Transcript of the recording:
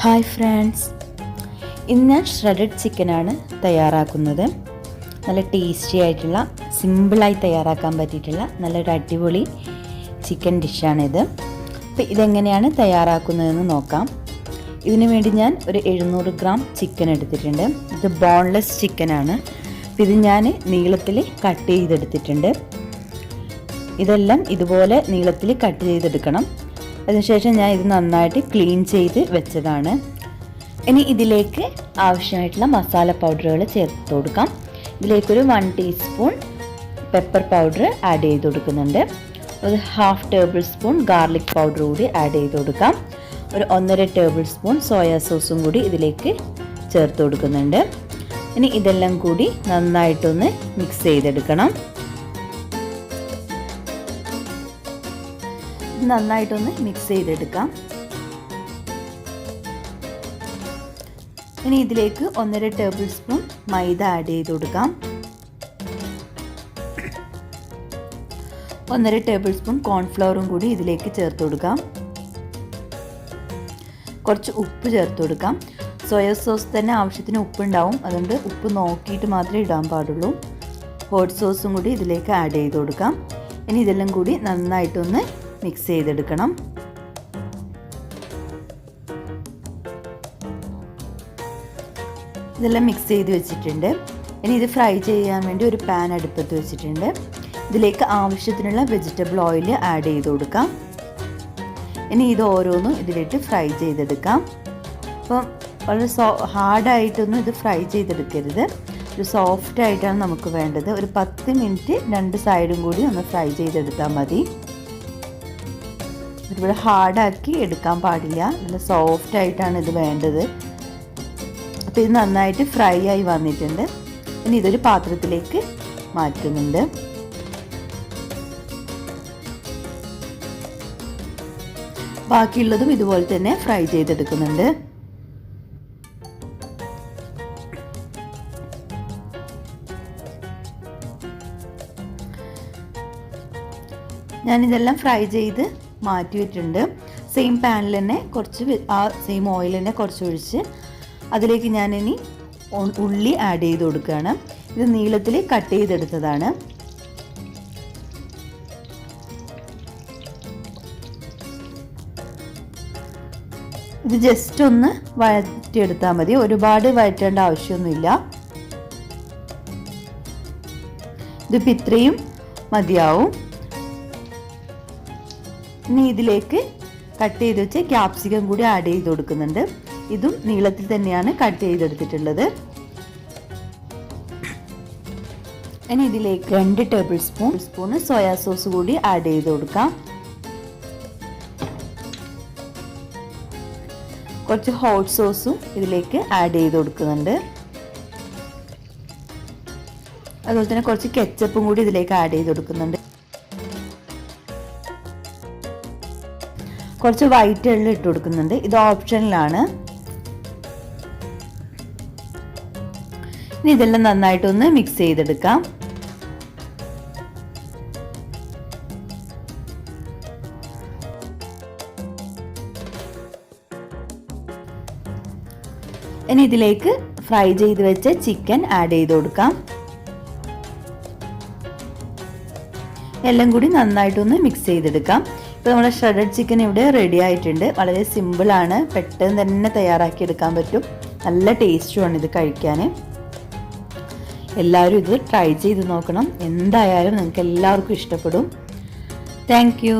Hi friends, ഇന്ന് ഞാൻ shredded ചിക്കനാണ് തയ്യാറാക്കുന്നത്. നല്ല ടേസ്റ്റി ആയിട്ടുള്ള സിമ്പിളായി തയ്യാറാക്കാൻ പറ്റിയിട്ടുള്ള നല്ലൊരു അടിപൊളി ചിക്കൻ ഡിഷാണിത്. അപ്പോൾ ഇതെങ്ങനെയാണ് തയ്യാറാക്കുന്നതെന്ന് നോക്കാം. ഇതിനു വേണ്ടി ഞാൻ ഒരു 700 ഗ്രാം ചിക്കൻ എടുത്തിട്ടുണ്ട്. ഇത് ബോൺലെസ് ചിക്കനാണ്. ഇത് ഞാൻ നീളത്തിൽ കട്ട് ചെയ്തെടുത്തിട്ടുണ്ട്. ഇതെല്ലാം ഇതുപോലെ നീളത്തിൽ കട്ട് ചെയ്തെടുക്കണം. അതിനുശേഷം ഞാൻ ഇത് നന്നായിട്ട് ക്ലീൻ ചെയ്ത് വെച്ചതാണ്. ഇനി ഇതിലേക്ക് ആവശ്യമായിട്ടുള്ള മസാല പൗഡറുകൾ ചേർത്ത് കൊടുക്കാം. ഇതിലേക്കൊരു 1 ടീസ്പൂൺ പെപ്പർ പൗഡർ ആഡ് ചെയ്ത് കൊടുക്കുന്നുണ്ട്. ഒരു 1/2 ടേബിൾ സ്പൂൺ ഗാർലിക് പൗഡർ കൂടി ആഡ് ചെയ്ത് കൊടുക്കാം. ഒരു 1.5 ടേബിൾ സ്പൂൺ സോയാ സോസും കൂടി ഇതിലേക്ക് ചേർത്ത് കൊടുക്കുന്നുണ്ട്. ഇനി ഇതെല്ലാം കൂടി നന്നായിട്ടൊന്ന് മിക്സ് ചെയ്തെടുക്കണം. നന്നായിട്ടൊന്ന് മിക്സ് ചെയ്തെടുക്കാം. ഇനി ഇതിലേക്ക് 1.5 ടേബിൾ സ്പൂൺ മൈദ ആഡ് ചെയ്ത് കൊടുക്കാം. 1.5 ടേബിൾ സ്പൂൺ കോൺഫ്ലവറും കൂടി ഇതിലേക്ക് ചേർത്ത് കൊടുക്കാം. കുറച്ച് ഉപ്പ് ചേർത്ത് കൊടുക്കാം. സോയ സോസ് തന്നെ ആവശ്യത്തിന് ഉപ്പുണ്ടാവും, അതുകൊണ്ട് ഉപ്പ് നോക്കിയിട്ട് മാത്രമേ ഇടാൻ പാടുള്ളൂ. ഹോട്ട് സോസും കൂടി ഇതിലേക്ക് ആഡ് ചെയ്ത് കൊടുക്കാം. ഇനി ഇതെല്ലാം കൂടി നന്നായിട്ടൊന്ന് മിക്സ് ചെയ്തെടുക്കണം. ഇതെല്ലാം മിക്സ് ചെയ്ത് വെച്ചിട്ടുണ്ട്. ഇനി ഇത് ഫ്രൈ ചെയ്യാൻ വേണ്ടി ഒരു പാൻ അടുപ്പത്ത് വെച്ചിട്ടുണ്ട്. ഇതിലേക്ക് ആവശ്യത്തിനുള്ള വെജിറ്റബിൾ ഓയിൽ ആഡ് ചെയ്ത് കൊടുക്കാം. ഇനി ഇത് ഓരോന്നും ഇതിലിട്ട് ഫ്രൈ ചെയ്തെടുക്കാം. അപ്പം വളരെ ഹാർഡായിട്ടൊന്നും ഇത് ഫ്രൈ ചെയ്തെടുക്കരുത്. ഒരു സോഫ്റ്റ് ആയിട്ടാണ് നമുക്ക് വേണ്ടത്. ഒരു 10 മിനിറ്റ് 2 സൈഡും കൂടി ഒന്ന് ഫ്രൈ ചെയ്തെടുത്താൽ മതി. ഒരുപാട് ഹാർഡാക്കി എടുക്കാൻ പാടില്ല. നല്ല സോഫ്റ്റ് ആയിട്ടാണ് ഇത് വേണ്ടത്. അപ്പോൾ ഇത് നന്നായിട്ട് ഫ്രൈ ആയി വന്നിട്ടുണ്ട്. ഇനി ഇതൊരു പാത്രത്തിലേക്ക് മാറ്റുന്നുണ്ട്. ബാക്കിയുള്ളതും ഇതുപോലെ തന്നെ ഫ്രൈ ചെയ്തെടുക്കുന്നുണ്ട്. ഞാനിതെല്ലാം ഫ്രൈ ചെയ്ത് മാറ്റിയിട്ടുണ്ട്. സെയിം പാനിൽ തന്നെ ആ സെയിം ഓയിൽ തന്നെ കുറച്ച് ഒഴിച്ച് അതിലേക്ക് ഞാനിനി ഉള്ളി ആഡ് ചെയ്ത് കൊടുക്കുകയാണ്. ഇത് നീളത്തിൽ കട്ട് ചെയ്തെടുത്തതാണ്. ഇത് ജസ്റ്റ് ഒന്ന് വഴറ്റിയെടുത്താൽ മതി. ഒരുപാട് വഴറ്റേണ്ട ആവശ്യമൊന്നുമില്ല. ഇതിപ്പോൾ ഇത്രയും മതിയാവും. ഇനി ഇതിലേക്ക് കട്ട് ചെയ്ത് വെച്ച് ക്യാപ്സിക്കം കൂടി ആഡ് ചെയ്ത് കൊടുക്കുന്നുണ്ട്. ഇതും നീളത്തിൽ തന്നെയാണ് കട്ട് ചെയ്തെടുത്തിട്ടുള്ളത്. ഇനി ഇതിലേക്ക് 2 ടേബിൾ സ്പൂൺ സോയാ സോസ് കൂടി ആഡ് ചെയ്ത് കൊടുക്കാം. കുറച്ച് ഹോട്ട് സോസും ഇതിലേക്ക് ആഡ് ചെയ്ത് കൊടുക്കുന്നുണ്ട്. അതുപോലെ തന്നെ കുറച്ച് കെച്ചപ്പും കൂടി ഇതിലേക്ക് ആഡ് ചെയ്ത് കൊടുക്കുന്നുണ്ട്. കുറച്ച് വൈറ്റ് എള്ള് ഇട്ട് കൊടുക്കുന്നുണ്ട്. ഇത് ഓപ്ഷനിലാണ്. ഇനി ഇതെല്ലാം നന്നായിട്ടൊന്ന് മിക്സ് ചെയ്തെടുക്കാം. ഇനി ഇതിലേക്ക് ഫ്രൈ ചെയ്ത് വെച്ച ചിക്കൻ ആഡ് ചെയ്ത് കൊടുക്കാം. എല്ലാം കൂടി നന്നായിട്ടൊന്ന് മിക്സ് ചെയ്തെടുക്കാം. ഇപ്പോൾ നമ്മുടെ ഷ്രെഡഡ് ചിക്കൻ ഇവിടെ റെഡി ആയിട്ടുണ്ട്. വളരെ സിമ്പിളാണ്, പെട്ടെന്ന് തന്നെ തയ്യാറാക്കി എടുക്കാൻ പറ്റും. നല്ല ടേസ്റ്റുമാണ് ഇത് കഴിക്കാൻ. എല്ലാവരും ഇത് ട്രൈ ചെയ്ത് നോക്കണം. എന്തായാലും നിങ്ങൾക്ക് എല്ലാവർക്കും ഇഷ്ടപ്പെടും. Thank you.